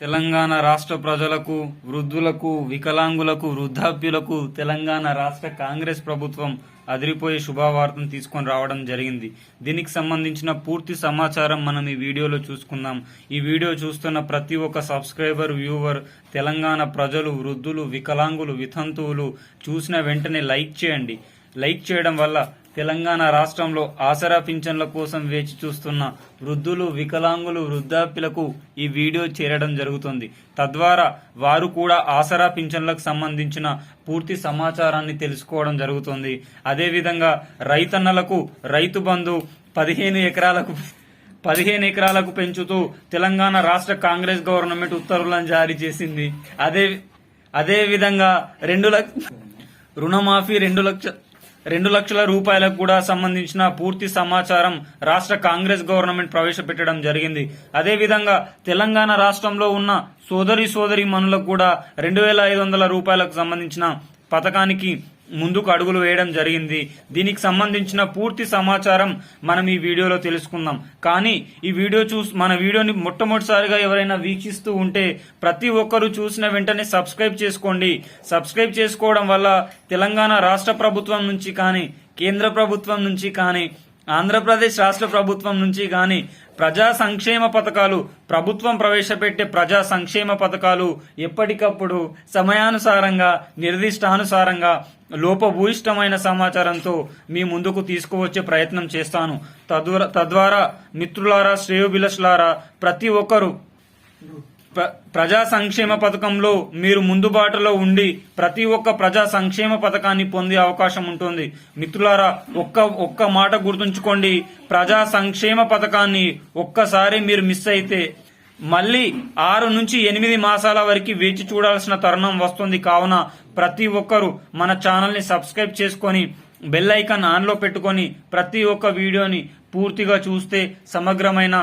తెలంగాణ రాష్ట్ర ప్రజలకు, వృద్ధులకు, వికలాంగులకు, వృద్ధాప్యులకు తెలంగాణ రాష్ట్ర కాంగ్రెస్ ప్రభుత్వం అదిరిపోయే శుభవార్తను తీసుకొని రావడం జరిగింది. దీనికి సంబంధించిన పూర్తి సమాచారం మనం ఈ వీడియోలో చూసుకుందాం. ఈ వీడియో చూస్తున్న ప్రతి ఒక్క సబ్స్క్రైబర్, వ్యూవర్, తెలంగాణ ప్రజలు, వృద్ధులు, వికలాంగులు, వితంతువులు చూసిన వెంటనే లైక్ చేయండి. లైక్ చేయడం వల్ల తెలంగాణ రాష్ట్రంలో ఆసరా పింఛన్ల కోసం వేచి చూస్తున్న వృద్ధులు, వికలాంగులు, వృద్ధాప్యులకు ఈ వీడియో చేరడం జరుగుతుంది. తద్వారా వారు కూడా ఆసరా పింఛన్లకు సంబంధించిన పూర్తి సమాచారాన్ని తెలుసుకోవడం జరుగుతుంది. అదేవిధంగా రైతన్నలకు రైతు బంధు 15 ఎకరాలకు పెంచుతూ తెలంగాణ రాష్ట్ర కాంగ్రెస్ గవర్నమెంట్ ఉత్తర్వులను జారీ చేసింది. అదే విధంగా రుణమాఫీ 2 లక్షల రూపాయలకు కూడా సంబంధించిన పూర్తి సమాచారం రాష్ట్ర కాంగ్రెస్ గవర్నమెంట్ ప్రవేశపెట్టడం జరిగింది. అదేవిధంగా తెలంగాణ రాష్ట్రంలో ఉన్న సోదరి మనులకు కూడా 2,500 రూపాయలకు సంబంధించిన పథకానికి ముందుకు అడుగులు వేయడం జరిగింది. దీనికి సంబంధించిన పూర్తి సమాచారం మనం ఈ వీడియోలో తెలుసుకుందాం. కానీ ఈ మన వీడియోని మొట్టమొదటిసారిగా ఎవరైనా వీక్షిస్తూ ఉంటే ప్రతి ఒక్కరూ చూసిన వెంటనే సబ్స్క్రైబ్ చేసుకోండి. సబ్స్క్రైబ్ చేసుకోవడం వల్ల తెలంగాణ రాష్ట్ర ప్రభుత్వం నుంచి కానీ, కేంద్ర ప్రభుత్వం నుంచి కానీ, ఆంధ్రప్రదేశ్ రాష్ట్ర ప్రభుత్వం నుంచి కానీ ప్రజా సంక్షేమ పథకాలు, ప్రభుత్వం ప్రవేశపెట్టే ప్రజా సంక్షేమ పథకాలు ఎప్పటికప్పుడు సమయానుసారంగా, నిర్దిష్టానుసారంగా లోపభూయిష్టమైన సమాచారంతో మీ ముందుకు తీసుకువచ్చే ప్రయత్నం చేస్తాను. తద్వారా మిత్రులారా, శ్రేయోభిలాషులారా, ప్రతి ఒక్కరూ ప్రజా సంక్షేమ పథకంలో మీరు ముందు బాటలో ఉండి ప్రతి ఒక్క ప్రజా సంక్షేమ పథకాన్ని పొందే అవకాశం ఉంటుంది. మిత్రులారా, ఒక్క మాట గుర్తుంచుకోండి. ప్రజా సంక్షేమ పథకాన్ని ఒక్కసారి మీరు మిస్ అయితే మళ్ళీ 6 నుంచి 8 మాసాల వరకు వేచి చూడాల్సిన తరుణం వస్తుంది. కావున ప్రతి ఒక్కరూ మన ఛానల్ ని సబ్స్క్రైబ్ చేసుకొని బెల్ ఐకాన్ ఆన్ లో పెట్టుకొని ప్రతి ఒక్క వీడియోని పూర్తిగా చూస్తే సమగ్రమైన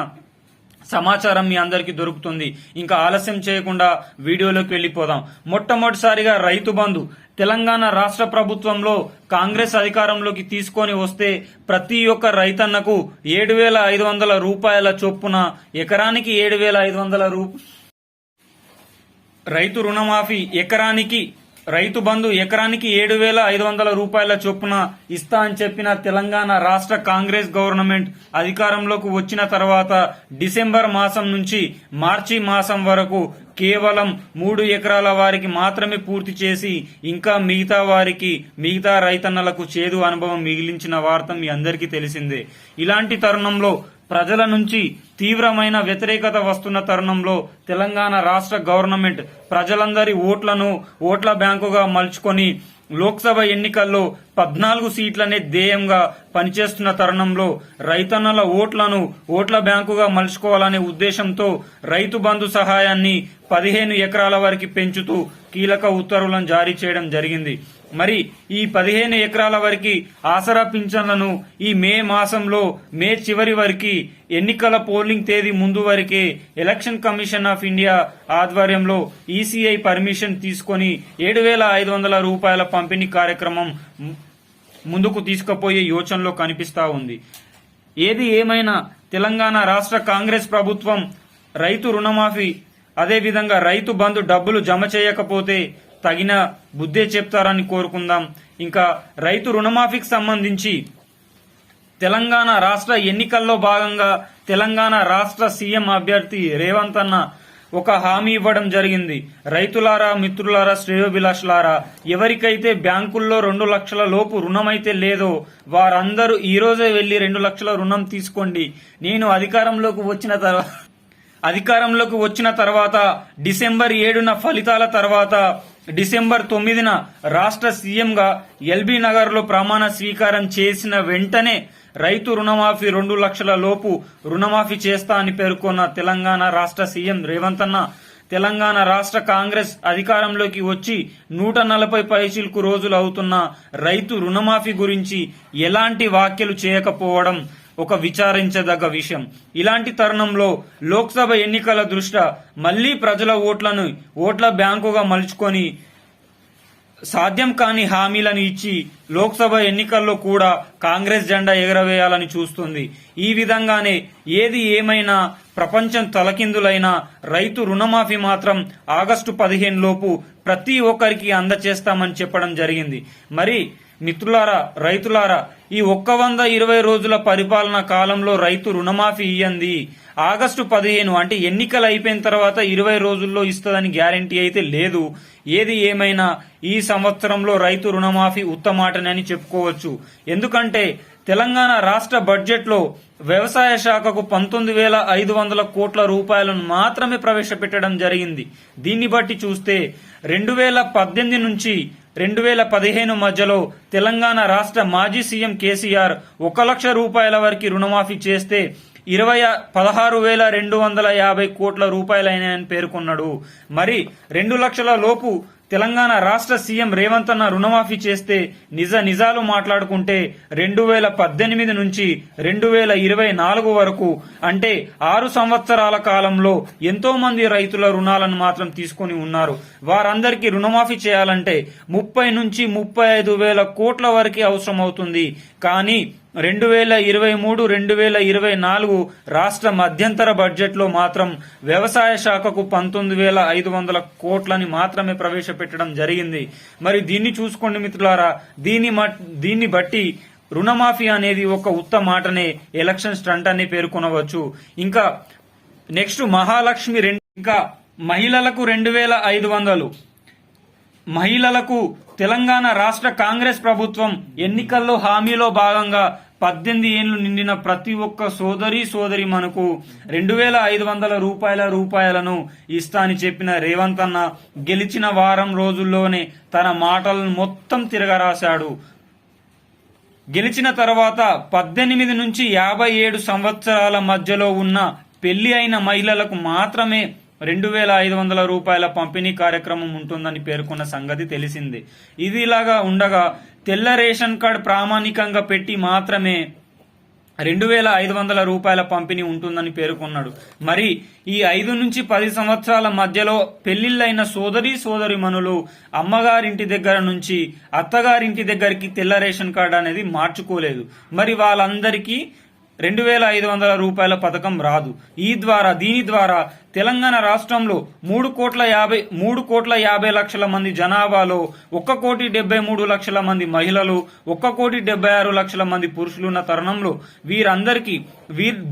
సమాచారం మీ అందరికీ దొరుకుతుంది. ఇంకా ఆలస్యం చేయకుండా వీడియోలోకి వెళ్లిపోదాం. మొట్టమొదటిసారిగా రైతు బంధు తెలంగాణ రాష్ట్ర ప్రభుత్వంలో కాంగ్రెస్ అధికారంలోకి తీసుకొని వస్తే ప్రతి ఒక్క రైతన్నకు 7,500 రూపాయల చొప్పున ఎకరానికి 7,500 రైతు రుణమాఫీ రైతు బంధు ఎకరానికి 7,500 రూపాయల చొప్పున ఇస్తా అని చెప్పిన తెలంగాణ రాష్ట్ర కాంగ్రెస్ గవర్నమెంట్ అధికారంలోకి వచ్చిన తర్వాత డిసెంబర్ మాసం నుంచి మార్చి మాసం వరకు కేవలం 3 ఎకరాల వారికి మాత్రమే పూర్తి చేసి ఇంకా మిగతా రైతన్నలకు చేదు అనుభవం మిగిలించిన వార్త మీ అందరికీ తెలిసిందే. ఇలాంటి తరుణంలో ప్రజల నుంచి తీవ్రమైన వ్యతిరేకత వస్తున్న తరుణంలో తెలంగాణ రాష్ట్ర గవర్నమెంట్ ప్రజలందరి ఓట్ల బ్యాంకుగా మలుచుకొని లోక్సభ ఎన్నికల్లో 14 సీట్లనే ధ్యేయంగా పనిచేస్తున్న తరుణంలో రైతన్నల ఓట్ల బ్యాంకుగా మలుచుకోవాలనే ఉద్దేశంతో రైతు బంధు సహాయాన్ని 15 ఎకరాల వరకు పెంచుతూ కీలక ఉత్తర్వులను జారీ చేయడం జరిగింది. మరి ఈ 15 ఎకరాల వరకు ఆసరా పింఛన్లను ఈ మే చివరి వరకు ఎన్నికల పోలింగ్ తేదీ ముందు వరకే ఎలక్షన్ కమిషన్ ఆఫ్ ఇండియా ఆధ్వర్యంలో ఈసీఐ పర్మిషన్ తీసుకొని 7,500 రూపాయల పంపిణీ కార్యక్రమం ముందుకు తీసుకుపోయే యోచనలో కనిపిస్తా ఉంది. ఏది ఏమైనా తెలంగాణ రాష్ట్ర కాంగ్రెస్ ప్రభుత్వం రైతు రుణమాఫీ అదేవిధంగా రైతు బంధు డబ్బులు జమ చేయకపోతే తగిన బుద్ధే చెప్తారని కోరుకుందాం. ఇంకా రైతు రుణమాఫీకి సంబంధించి తెలంగాణ రాష్ట్ర ఎన్నికల్లో భాగంగా తెలంగాణ రాష్ట్ర సీఎం అభ్యర్థి రేవంత్ అన్న ఒక హామీ ఇవ్వడం జరిగింది. రైతులారా, మిత్రులారా, శ్రేయోభిలాషులారా, ఎవరికైతే బ్యాంకుల్లో 2 లక్షల లోపు రుణమైతే లేదో వారందరూ ఈ రోజే వెళ్లి 2 లక్షల రుణం తీసుకోండి. నేను అధికారంలోకి వచ్చిన తర్వాత డిసెంబర్ 7న ఫలితాల తర్వాత డిసెంబర్ 9న రాష్ట్ర సీఎంగా ఎల్బీ నగర్ లో ప్రమాణ స్వీకారం చేసిన వెంటనే రైతు రుణమాఫీ 2 లక్షల లోపు రుణమాఫీ చేస్తా అని పేర్కొన్న తెలంగాణ రాష్ట్ర సీఎం రేవంత్ అన్న తెలంగాణ రాష్ట్ర కాంగ్రెస్ అధికారంలోకి వచ్చి 140 పైచిలకు రోజులు అవుతున్న రైతు రుణమాఫీ గురించి ఎలాంటి వ్యాఖ్యలు చేయకపోవడం ఒక విచారించదగ్గ విషయం. ఇలాంటి తరుణంలో లోక్సభ ఎన్నికల దృష్ట్యా మళ్లీ ప్రజల ఓట్ల బ్యాంకుగా మలుచుకొని సాధ్యం కాని హామీలను ఇచ్చి లోక్సభ ఎన్నికల్లో కూడా కాంగ్రెస్ జెండా ఎగరవేయాలని చూస్తుంది. ఈ విధంగానే ఏది ఏమైనా ప్రపంచం తలకిందులైన రైతు రుణమాఫీ మాత్రం ఆగస్టు 15 లోపు ప్రతి ఒక్కరికి అందచేస్తామని చెప్పడం జరిగింది. మరి మిత్రులారా, రైతులారా, ఈ 120 రోజుల పరిపాలన కాలంలో రైతు రుణమాఫీ ఇయ్యంది ఆగస్టు 15 అంటే ఎన్నికలు అయిపోయిన తర్వాత 20 రోజుల్లో ఇస్తుందని గ్యారంటీ అయితే లేదు. ఏది ఏమైనా ఈ సంవత్సరంలో రైతు రుణమాఫీ ఉత్తమాటని చెప్పుకోవచ్చు. ఎందుకంటే తెలంగాణ రాష్ట్ర బడ్జెట్ లో వ్యవసాయ శాఖకు 19,500 కోట్ల రూపాయలను మాత్రమే ప్రవేశపెట్టడం జరిగింది. దీన్ని బట్టి చూస్తే 2018 నుంచి 2015 మధ్యలో తెలంగాణ రాష్ట్ర మాజీ సీఎం కేసీఆర్ 1 లక్ష రూపాయల వరకు రుణమాఫీ చేస్తే 16,250 కోట్ల రూపాయలైనాయని పేర్కొన్నాడు. మరి 2 లక్షల లోపు తెలంగాణ రాష్ట్ర సీఎం రేవంత్ అన్న రుణమాఫీ చేస్తే నిజాలు మాట్లాడుకుంటే 2018 నుంచి 2024 వరకు అంటే 6 సంవత్సరాల కాలంలో ఎంతో మంది రైతుల రుణాలను మాత్రం తీసుకొని ఉన్నారు. వారందరికీ రుణమాఫీ చేయాలంటే 30 నుంచి 35 వేల కోట్ల వరకు అవసరం అవుతుంది. కానీ 2023, 2024 రాష్ట్ర మధ్యంతర బడ్జెట్ లో మాత్రం వ్యవసాయ శాఖకు 19,500 కోట్లని మాత్రమే ప్రవేశపెట్టడం జరిగింది. మరి దీన్ని చూసుకోండి మిత్రులారా. దీన్ని బట్టి రుణమాఫీ అనేది ఒక ఉత్తమాటనే, ఎలక్షన్ స్టంట్ అని పేర్కొనవచ్చు. ఇంకా నెక్స్ట్ మహాలక్ష్మి ఇంకా మహిళలకు 2,500. మహిళలకు తెలంగాణ రాష్ట్ర కాంగ్రెస్ ప్రభుత్వం ఎన్నికల్లో హామీలో భాగంగా 18 ఏళ్లు నిండిన ప్రతి ఒక్క సోదరి మనకు 2,500 రూపాయలను ఇస్తా అని చెప్పిన రేవంత్ అన్న గెలిచిన వారం రోజుల్లోనే తన మాటలను మొత్తం తిరగరాశాడు. గెలిచిన తర్వాత 18 నుంచి 57 సంవత్సరాల మధ్యలో ఉన్న పెళ్లి అయిన మహిళలకు మాత్రమే 2,500 రూపాయల పంపిణీ కార్యక్రమం ఉంటుందని పేర్కొన్న సంగతి తెలిసింది. ఇది ఇలాగా ఉండగా తెల్ల రేషన్ కార్డు ప్రామాణికంగా పెట్టి మాత్రమే 2,500 రూపాయల పంపిణీ ఉంటుందని పేర్కొన్నాడు. మరి ఈ 5 నుంచి 10 సంవత్సరాల మధ్యలో పెళ్లిళ్లైన సోదరిమణులు అమ్మగారింటి దగ్గర నుంచి అత్తగారింటి దగ్గరికి తెల్ల రేషన్ కార్డు అనేది మార్చుకోలేదు. మరి వాళ్ళందరికీ 2,500 రూపాయల పథకం రాదు. దీని ద్వారా తెలంగాణ రాష్ట్రంలో 3,50,00,000 మంది జనాభాలో 1,73,00,000 మంది మహిళలు, 1,76,00,000 మంది పురుషులున్న తరుణంలో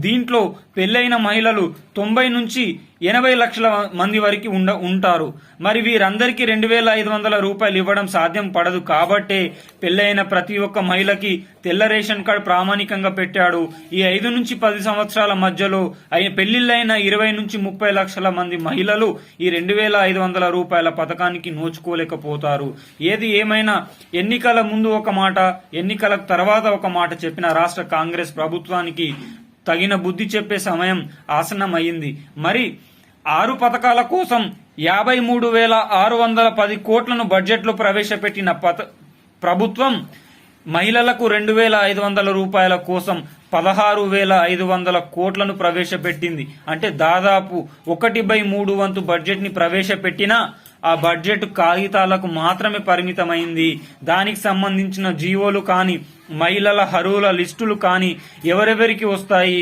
దీంట్లో పెళ్లైన మహిళలు 90 నుంచి 80 లక్షల మంది వరకు ఉంటారు. మరి వీరందరికీ 2,500 రూపాయలు ఇవ్వడం సాధ్యం పడదు. కాబట్టే పెళ్లైన ప్రతి ఒక్క మహిళకి తెల్ల రేషన్ కార్డు ప్రామాణికంగా పెట్టాడు. ఈ 5 నుంచి 10 సంవత్సరాల మధ్యలో పెళ్లిళ్లైన 20 నుంచి 30 లక్షల మంది మహిళలు ఈ 2,500 రూపాయల పథకానికి నోచుకోలేకపోతారు. ఏది ఏమైనా ఎన్నికల ముందు ఒక మాట, ఎన్నికల తర్వాత ఒక మాట చెప్పిన రాష్ట్ర కాంగ్రెస్ ప్రభుత్వానికి తగిన బుద్ధి చెప్పే సమయం ఆసన్నమైంది. మరి 6 పథకాల కోసం 53,610 కోట్లను బడ్జెట్లో ప్రవేశపెట్టిన ప్రభుత్వం మహిళలకు 2,500 రూపాయల కోసం 16,500 కోట్లను ప్రవేశపెట్టింది. అంటే దాదాపు 1/3 వంతు బడ్జెట్ ని ప్రవేశపెట్టినా ఆ బడ్జెట్ కాగితాలకు మాత్రమే పరిమితమైంది. దానికి సంబంధించిన జీవోలు కానీ, మహిళల అర్హుల లిస్టులు కానీ ఎవరెవరికి వస్తాయి,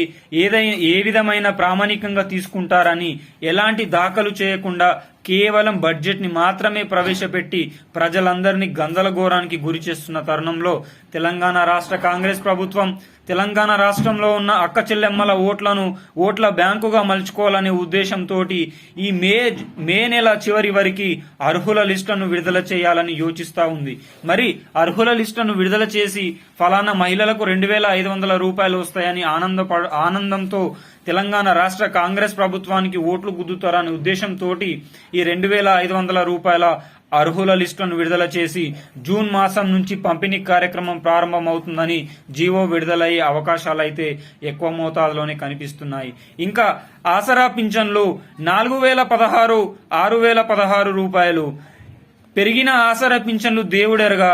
ఏ విధమైన ప్రామాణికంగా తీసుకుంటారని ఎలాంటి దాఖలు చేయకుండా కేవలం బడ్జెట్ ని మాత్రమే ప్రవేశపెట్టి ప్రజలందరినీ గందరగోళానికి గురి చేస్తున్న తరుణంలో తెలంగాణ రాష్ట్ర కాంగ్రెస్ ప్రభుత్వం తెలంగాణ రాష్ట్రంలో ఉన్న అక్క చెల్లెమ్మల ఓట్ల బ్యాంకుగా మలుచుకోవాలనే ఉద్దేశంతో ఈ మే నెల చివరి వరకు అర్హుల లిస్టులను విడుదల చేయాలని యోచిస్తా ఉంది. మరి అర్హుల లిస్టులను విడుదల చేసి ఫలానా మహిళలకు 2,500 రూపాయలు వస్తాయని ఆనందంతో తెలంగాణ రాష్ట్ర కాంగ్రెస్ ప్రభుత్వానికి ఓట్లు గుద్దుతారనే ఉద్దేశంతో ఈ 2,500 రూపాయల అర్హుల లిస్టులను విడుదల చేసి జూన్ మాసం నుంచి పంపిణీ కార్యక్రమం ప్రారంభమవుతుందని జీవో విడుదలయ్యే అవకాశాలైతే ఎక్కువ మోతాదులోనే కనిపిస్తున్నాయి. ఇంకా ఆసరా పింఛన్లు 4,016, 6,016 రూపాయలు పెరిగిన ఆసరా పింఛన్లు దేవుడెరగా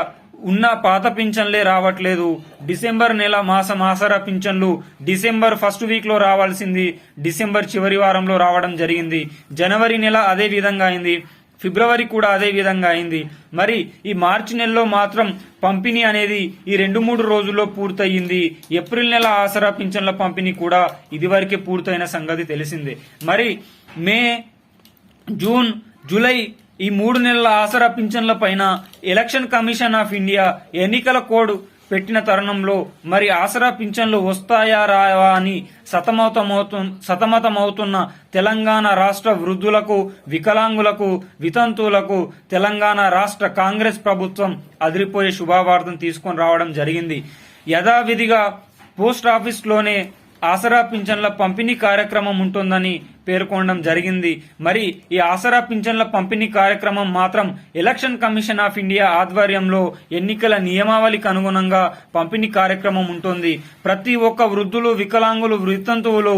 ఉన్న పాత పింఛన్లే రావట్లేదు. డిసెంబర్ నెల మాసం ఆసరా పింఛన్లు డిసెంబర్ ఫస్ట్ వీక్ లో రావాల్సింది డిసెంబర్ చివరి వారంలో రావడం జరిగింది. జనవరి నెల అదే విధంగా అయింది. ఫిబ్రవరి కూడా అదే విధంగా అయింది. మరి ఈ మార్చి నెలలో మాత్రం పంపిణీ అనేది ఈ 2-3 రోజుల్లో పూర్తయింది. ఏప్రిల్ నెల ఆసరా పింఛన్ల పంపిణీ కూడా ఇదివరకే పూర్తయిన సంగతి తెలిసిందే. మరి మే, జూన్, జూలై ఈ 3 నెలల ఆసరా పింఛన్ల పైన ఎలక్షన్ కమిషన్ ఆఫ్ ఇండియా ఎన్నికల కోడ్ పెట్టిన తరుణంలో మరి ఆసరా పింఛన్లు వస్తాయా రావా అని సతమతమవుతున్న తెలంగాణ రాష్ట్ర వృద్ధులకు, వికలాంగులకు, వితంతువులకు తెలంగాణ రాష్ట్ర కాంగ్రెస్ ప్రభుత్వం అదిరిపోయే శుభవార్తను తీసుకొని రావడం జరిగింది. యథావిధిగా పోస్ట్ ఆఫీస్లోనే ఆసరా పింఛన్ల పంపిణీ కార్యక్రమం ఉంటుందని పేర్కొనడం జరిగింది. మరి ఈ ఆసరా పింఛన్ల పంపిణీ కార్యక్రమం మాత్రం ఎలక్షన్ కమిషన్ ఆఫ్ ఇండియా ఆధ్వర్యంలో ఎన్నికల నియమావళికి అనుగుణంగా పంపిణీ కార్యక్రమం ఉంటుంది. ప్రతి ఒక్క వృద్ధులు, వికలాంగులు, వితంతువులు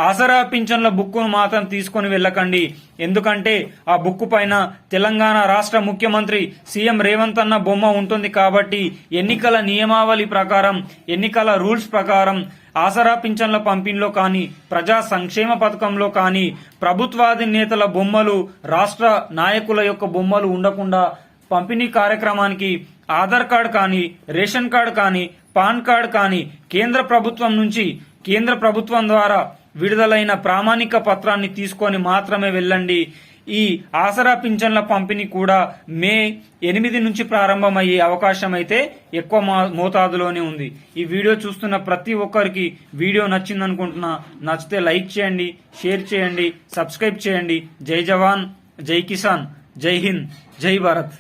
ఆసరా పింఛన్ల బుక్కును మాత్రం తీసుకొని వెళ్ళకండి. ఎందుకంటే ఆ బుక్కు పైన తెలంగాణ రాష్ట్ర ముఖ్యమంత్రి సీఎం రేవంత్ అన్న బొమ్మ ఉంటుంది కాబట్టి ఎన్నికల నియమావళి ప్రకారం, ఎన్నికల రూల్స్ ప్రకారం ఆసరా పింఛన్ల పంపిణీలో కానీ, ప్రజా సంక్షేమ పథకంలో కానీ ప్రభుత్వాధినేతల బొమ్మలు, రాష్ట్ర నాయకుల యొక్క బొమ్మలు ఉండకుండా పంపిణీ కార్యక్రమానికి ఆధార్ కార్డు కానీ, రేషన్ కార్డు కానీ, పాన్ కార్డు కానీ కేంద్ర ప్రభుత్వం ద్వారా విడుదలైన ప్రామాణిక పత్రాన్ని తీసుకొని మాత్రమే వెళ్ళండి. ఈ ఆసరా పింఛన్ల పంపిణీ కూడా మే 8 నుంచి ప్రారంభమయ్యే అవకాశం అయితే ఎక్కువ మోతాదులోనే ఉంది. ఈ వీడియో చూస్తున్న ప్రతి ఒక్కరికి వీడియో నచ్చిందనుకుంటున్నా. నచ్చితే లైక్ చేయండి, షేర్ చేయండి, సబ్స్క్రైబ్ చేయండి. జై జవాన్, జై కిసాన్, జై హింద్, జై భారత్.